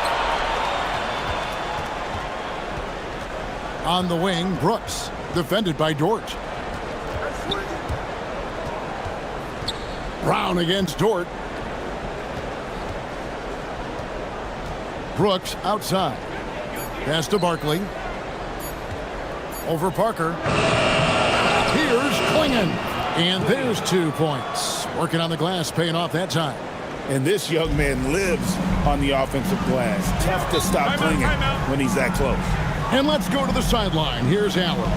B: On the wing, Brooks, defended by Dort. Brown against Dort. Brooks outside. Pass to Barkley. Over Parker. Here's Klingon. And there's 2 points. Working on the glass, paying off that time.
C: And this young man lives on the offensive glass. Tough to stop Klingon when he's that close.
B: And let's go to the sideline. Here's Allen.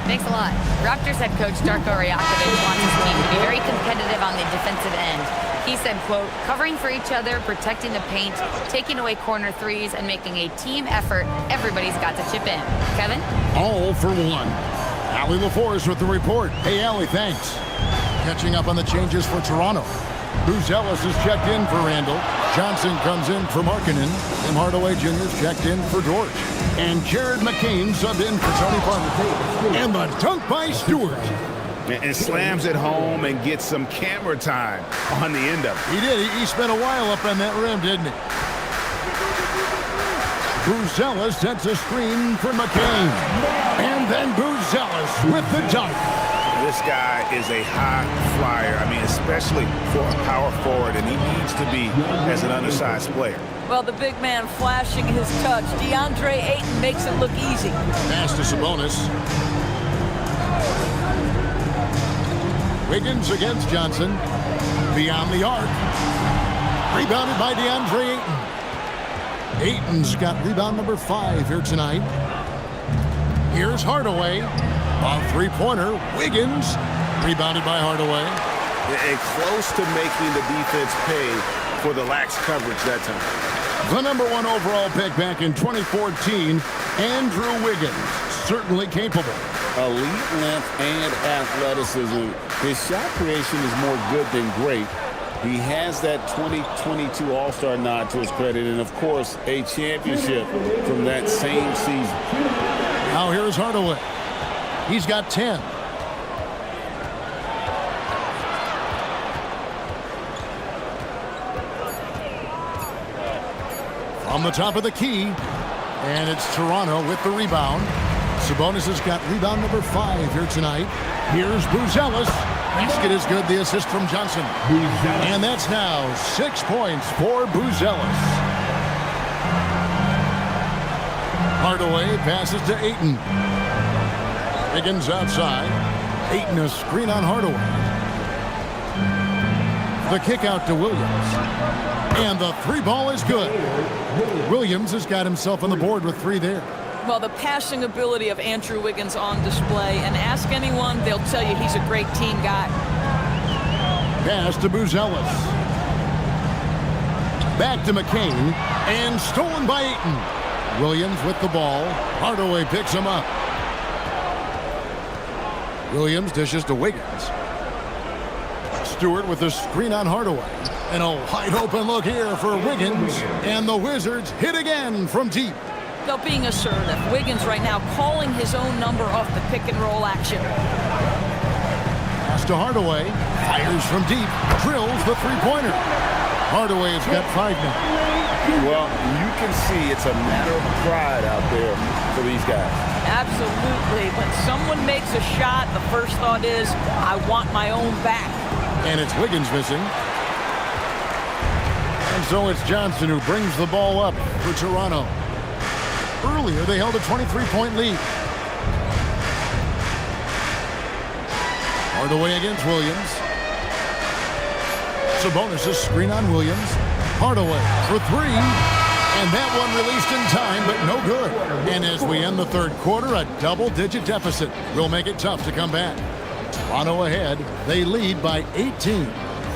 E: Thanks a lot. Raptors head coach Darko Rajakovic wants his team to be very competitive on the defensive end. He said, quote, covering for each other, protecting the paint, taking away corner threes, and making a team effort. Everybody's got to chip in. Kevin?
B: All for one. Allie LaForce with the report. Hey, Allie, thanks. Catching up on the changes for Toronto. Bruce Ellis is checked in for Randall. Johnson comes in for Markkanen. Tim Hardaway Jr. is checked in for Dort. And Jared McCain subbed in for Tony Parker. And the dunk by Stewart.
C: And slams it home and gets some camera time on the end of it.
B: He did. He spent a while up on that rim, didn't he? Bruce Ellis sets a screen for McCain. And then Bruce Ellis with the dunk.
C: This guy is a high flyer. I mean, especially for a power forward, and he needs to be as an undersized player.
D: Well, the big man flashing his touch. DeAndre Ayton makes it look easy.
B: Pass to Sabonis. Wiggins against Johnson. Beyond the arc. Rebounded by DeAndre Ayton. Ayton's got rebound number 5 here tonight. Here's Hardaway. A three-pointer. Wiggins. Rebounded by Hardaway.
C: And close to making the defense pay for the lax coverage that time.
B: The number 1 overall pick back in 2014, Andrew Wiggins. Certainly capable.
C: Elite length and athleticism. His shot creation is more good than great. He has that 2022 All-Star nod to his credit, and of course, a championship from that same season.
B: Now here's Hardaway. He's got 10. From the top of the key, and it's Toronto with the rebound. Sabonis has got rebound number 5 here tonight. Here's Buzelis. Basket is good. The assist from Johnson. And that's now 6 points for Buzelis. Hardaway passes to Ayton. Wiggins outside. Ayton a screen on Hardaway. The kick out to Williams. And the three ball is good. Williams has got himself on the board with 3 there.
D: Well, the passing ability of Andrew Wiggins on display. And ask anyone, they'll tell you he's a great team guy.
B: Pass to Buzelis. Back to McCain. And stolen by Ayton. Williams with the ball. Hardaway picks him up. Williams dishes to Wiggins. Stewart with a screen on Hardaway. And a wide open look here for Wiggins. And the Wizards hit again from deep.
D: They're being assertive. Wiggins right now calling his own number off the pick and roll action.
B: Pass to Hardaway. Fires from deep. Drills the three-pointer. Hardaway's got 5 now.
C: Well, you can see it's a matter of pride out there for these guys.
D: Absolutely. When someone makes a shot, the first thought is, I want my own back.
B: And it's Wiggins missing. And so it's Johnson who brings the ball up for Toronto. Earlier, they held a 23-point lead. Hardaway against Williams. Sabonis' screen on Williams. Hardaway for 3. And that one released in time, but no good. And as we end the third quarter, a double-digit deficit will make it tough to come back. Toronto ahead. They lead by 18.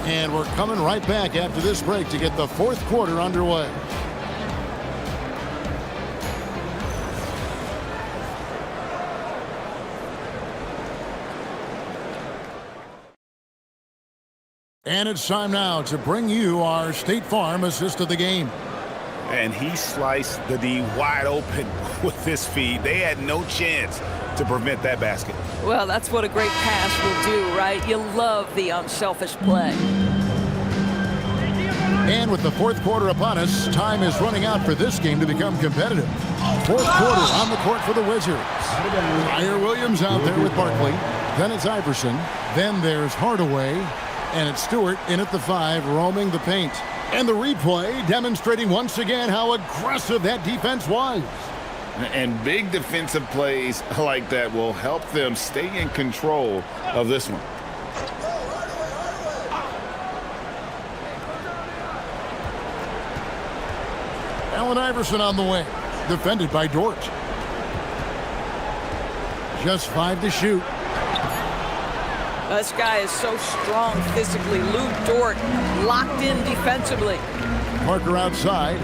B: And we're coming right back after this break to get the fourth quarter underway. And it's time now to bring you our State Farm assist of the game.
C: And he sliced the D wide open with his feed. They had no chance to prevent that basket.
D: Well, that's what a great pass will do, right? You love the unselfish play.
B: And with the fourth quarter upon us, time is running out for this game to become competitive. Fourth quarter on the court for the Wizards. Tyre Williams out there with Barkley. Then it's Iverson. Then there's Hardaway. And it's Stewart in at the 5, roaming the paint. And the replay demonstrating once again how aggressive that defense was.
C: And big defensive plays like that will help them stay in control of this one.
B: Allen Iverson on the way. Defended by Dort. Just 5 to shoot.
D: This guy is so strong physically. Lou Dort locked in defensively.
B: Parker outside.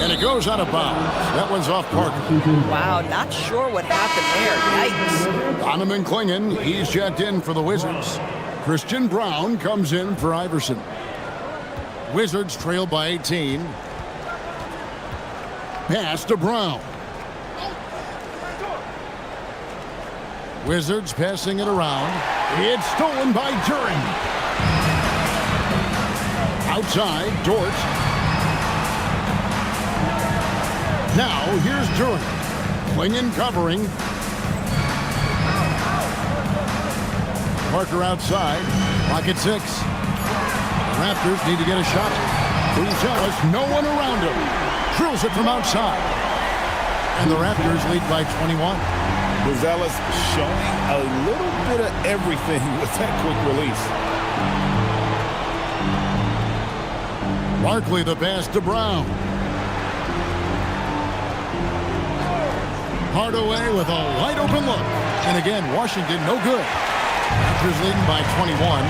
B: And it goes out of bounds. That one's off Parker.
D: Wow, not sure what happened there. Yikes.
B: Donovan Clingan, he's checked in for the Wizards. Christian Brown comes in for Iverson. Wizards trail by 18. Pass to Brown. Wizards passing it around. It's stolen by Duren. Outside, Dort. Now, here's Duren. Clingan covering. Parker outside. Clock at 6. The Raptors need to get a shot. Buzelis, no one around him. Drills it from outside. And the Raptors lead by 21.
C: Buzelis showing a little bit of everything with that quick release.
B: Barkley the pass to Brown. Hardaway with a wide open look. And again, Washington no good. Raptors leading by 21.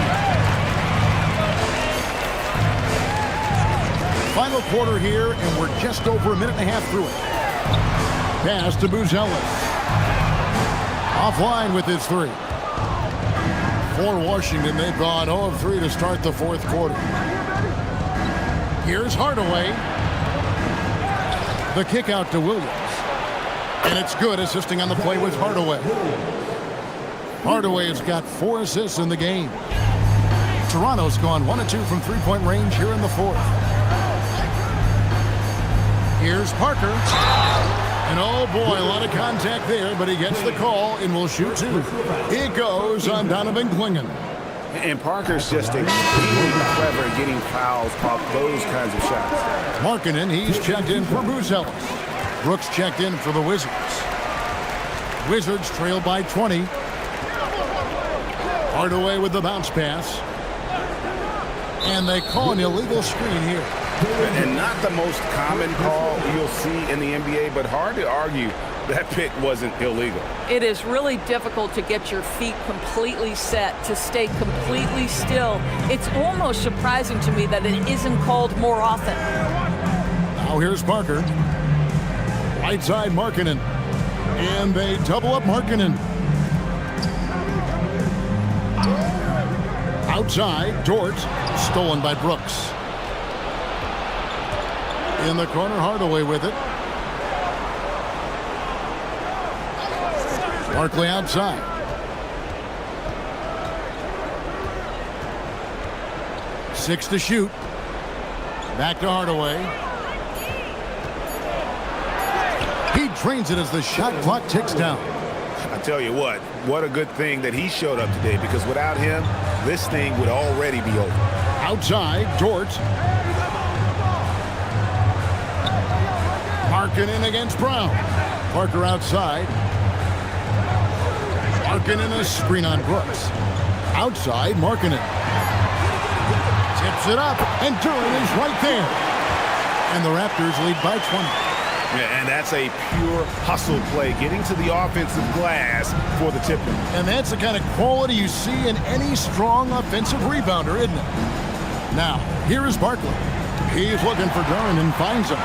B: Final quarter here, and we're just over a minute and a half through it. Pass to Buzelis. Offline with his 3. For Washington, they've gone 0 of 3 to start the fourth quarter. Here's Hardaway. The kick out to Williams. And it's good, assisting on the play with Hardaway. Hardaway has got 4 assists in the game. Toronto's gone 1 of 2 from three-point range here in the fourth. Here's Parker. And oh boy, a lot of contact there, but he gets the call and will shoot 2. It goes on Donovan Clingan.
C: And Parker's just extremely clever at getting fouls off those kinds of shots.
B: Markkanen, he's checked in for Buzelis. Brooks checked in for the Wizards. Wizards trail by 20. Hardaway with the bounce pass. And they call an illegal screen here.
C: And not the most common call you'll see in the NBA, but hard to argue that pick wasn't illegal.
D: It is really difficult to get your feet completely set, to stay completely still. It's almost surprising to me that it isn't called more often.
B: Now here's Parker. Right side, Markkanen. And they double up Markkanen. Outside, Dort. Stolen by Brooks. In the corner, Hardaway with it. Barkley outside. Six to shoot. Back to Hardaway. He drains it as the shot clock ticks down.
C: I tell you what a good thing that he showed up today, because without him, this thing would already be over.
B: Outside, Dort. Markkanen against Brown. Parker outside. Markkanen a screen on Brooks. Outside, Markkanen. Tips it up, and Duran is right there. And the Raptors lead by 20.
C: Yeah, and that's a pure hustle play, getting to the offensive glass for the tip.
B: And that's the kind of quality you see in any strong offensive rebounder, isn't it? Now, here is Barkley. He's looking for Duran and finds him.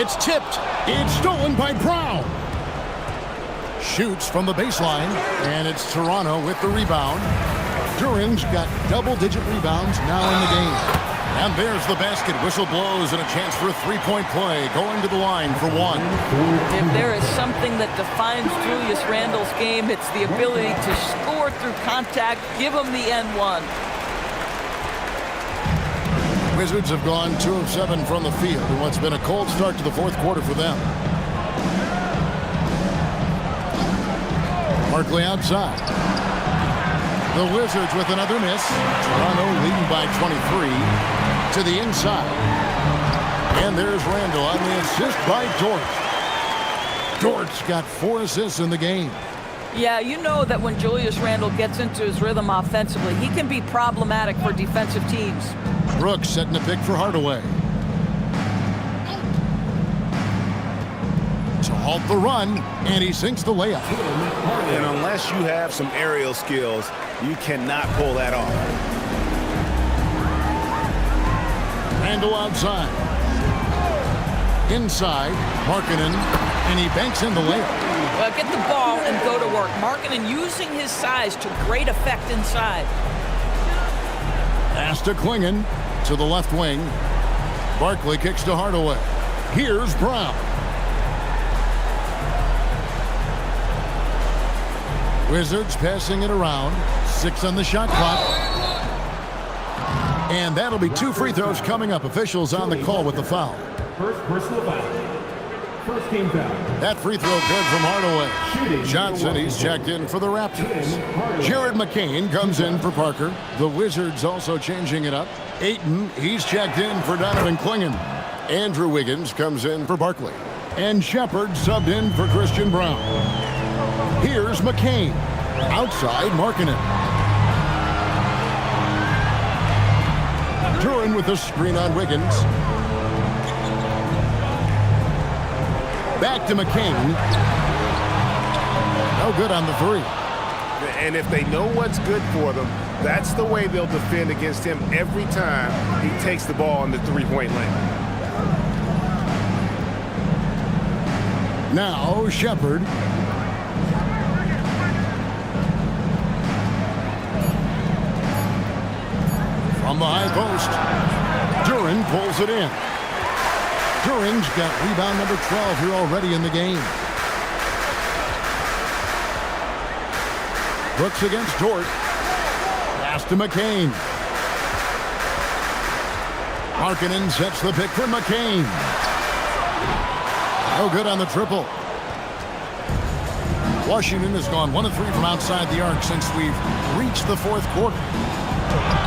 B: It's tipped. It's stolen by Brown. Shoots from the baseline, and it's Toronto with the rebound. Duran's got double-digit rebounds now in the game. And there's the basket. Whistle blows and a chance for a three-point play. Going to the line for one.
D: If there is something that defines Julius Randle's game, it's the ability to score through contact. Give him the N1.
B: Wizards have gone 2 of 7 from the field in what's been a cold start to the fourth quarter for them. Barkley outside. The Wizards with another miss. Toronto leading by 23 to the inside. And there's Randle on the assist by Dort. Dort's got 4 assists in the game.
D: Yeah, you know that when Julius Randle gets into his rhythm offensively, he can be problematic for defensive teams.
B: Brooks setting a pick for Hardaway. To halt the run, and he sinks the layup.
C: And unless you have some aerial skills, you cannot pull that off.
B: Randle outside. Inside, Markkanen, and he banks in the layup.
D: Well, get the ball and go to work. Markkanen using his size to great effect inside.
B: Pass to Klingon to the left wing. Barkley kicks to Hardaway. Here's Brown. Wizards passing it around. 6 on the shot clock. And that'll be 2 free throws coming up. Officials on the call with the foul.
G: First personal foul. First team foul.
B: That free throw good from Hardaway. Johnson, he's checked in for the Raptors. Jared McCain comes in for Parker. The Wizards also changing it up. Ayton, he's checked in for Donovan Klingon. Andrew Wiggins comes in for Barkley. And Shepard subbed in for Christian Brown. Here's McCain. Outside, Markkanen. Duran with the screen on Wiggins. Back to McCain. No good on the 3.
F: And if they know what's good for them, that's the way they'll defend against him every time he takes the ball in the three-point lane.
B: Now, Shepard. From the high post. Duran pulls it in. Duran's got rebound number 12 here already in the game. Brooks against Dort. Pass to McCain. Markkanen sets the pick for McCain. No good on the triple. Washington has gone 1 of 3 from outside the arc since we've reached the fourth quarter.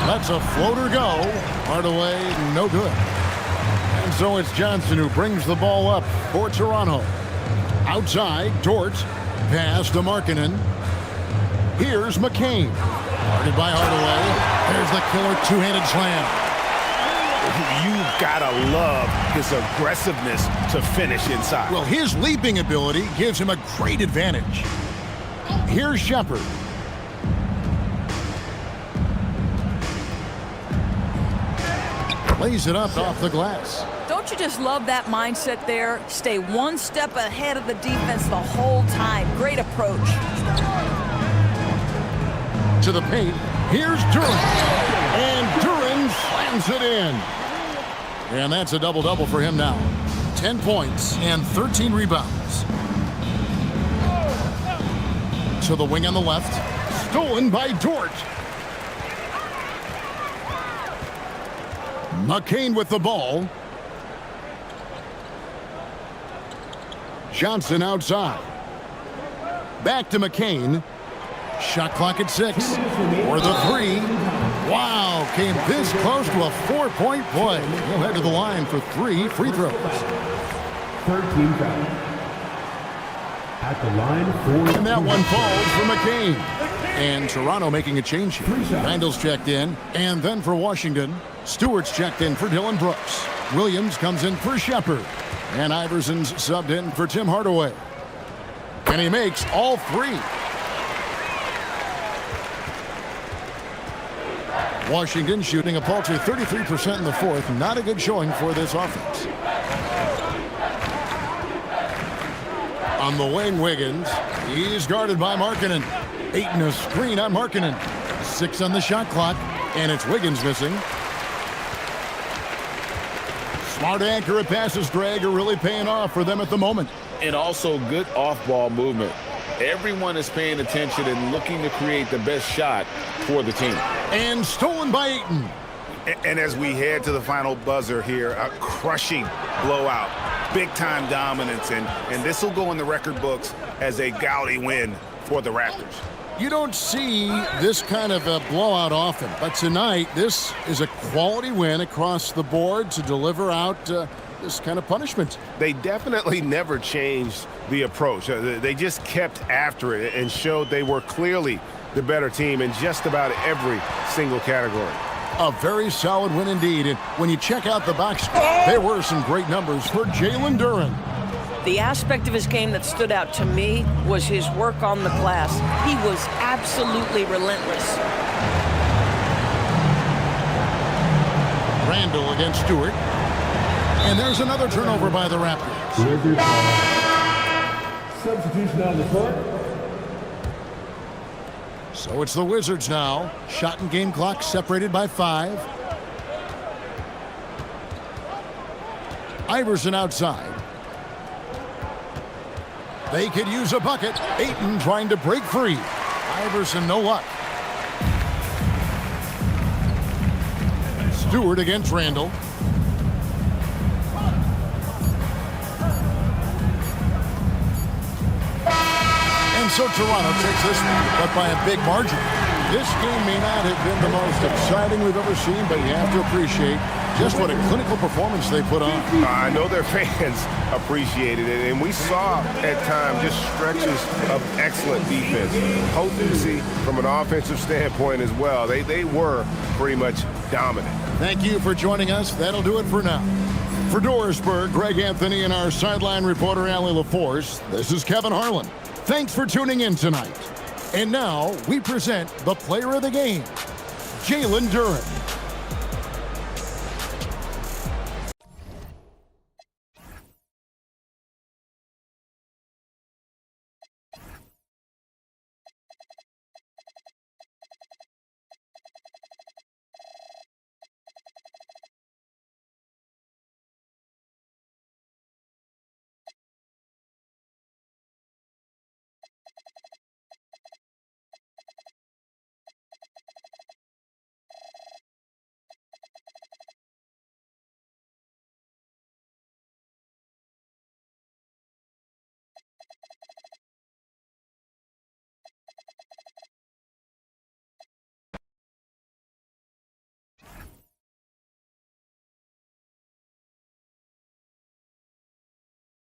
B: That's a floater go. Hardaway, no good. And so it's Johnson who brings the ball up for Toronto. Outside, Dort. Pass to Markkanen. Here's McCain. Guarded by Hardaway. There's the killer two-handed slam.
C: You've got to love his aggressiveness to finish inside.
B: Well, his leaping ability gives him a great advantage. Here's Shepard. Lays it up off the glass.
D: Don't you just love that mindset there? Stay one step ahead of the defense the whole time. Great approach.
B: To the paint. Here's Duren. And Duren slams it in. And that's a double-double for him now. 10 points and 13 rebounds. To the wing on the left. Stolen by Dort. McCain with the ball. Johnson outside. Back to McCain. Shot clock at 6. For the 3. Wow, came this close to a 4-point play. He'll head to the line for 3 free throws.
G: 13 foul. At the line for...
B: And that one falls for McCain. And Toronto making a change here. Randall's checked in. And then for Washington, Stewart's checked in for Dylan Brooks. Williams comes in for Shepard. And Iverson's subbed in for Tim Hardaway. And he makes all 3. Washington shooting a paltry 33% in the fourth. Not a good showing for this offense. On the wing, Wiggins. He's guarded by Markkanen. Ayton a screen on Markkanen. 6 on the shot clock. And it's Wiggins missing. Smart accurate passes, Greg, are really paying off for them at the moment.
C: And also good off-ball movement. Everyone is paying attention and looking to create the best shot for the team.
B: And stolen by Ayton.
C: And as we head to the final buzzer here, a crushing blowout, big-time dominance, and this will go in the record books as a gaudy win for the Raptors.
B: You don't see this kind of a blowout often, but tonight this is a quality win across the board to deliver out this kind of punishment.
F: They definitely never changed the approach. They just kept after it and showed they were clearly the better team in just about every single category.
B: A very solid win indeed. And when you check out the box score, there were some great numbers for Jalen Duren.
D: The aspect of his game that stood out to me was his work on the glass. He was absolutely relentless.
B: Randall against Stewart. And there's another turnover by the Raptors.
G: Substitution on the court.
B: So it's the Wizards now. Shot and game clock separated by 5. Iverson outside. They could use a bucket. Ayton trying to break free. Iverson, no luck. Stewart against Randall. And so Toronto takes this one, but by a big margin. This game may not have been the most exciting we've ever seen, but you have to appreciate just what a clinical performance they put on.
F: I know their fans appreciated it, and we saw at times just stretches of excellent defense. Potency from an offensive standpoint as well. They were pretty much dominant.
B: Thank you for joining us. That'll do it for now. For Dorisburg, Greg Anthony, and our sideline reporter, Allie LaForce, this is Kevin Harlan. Thanks for tuning in tonight. And now we present the player of the game, Jalen Duren.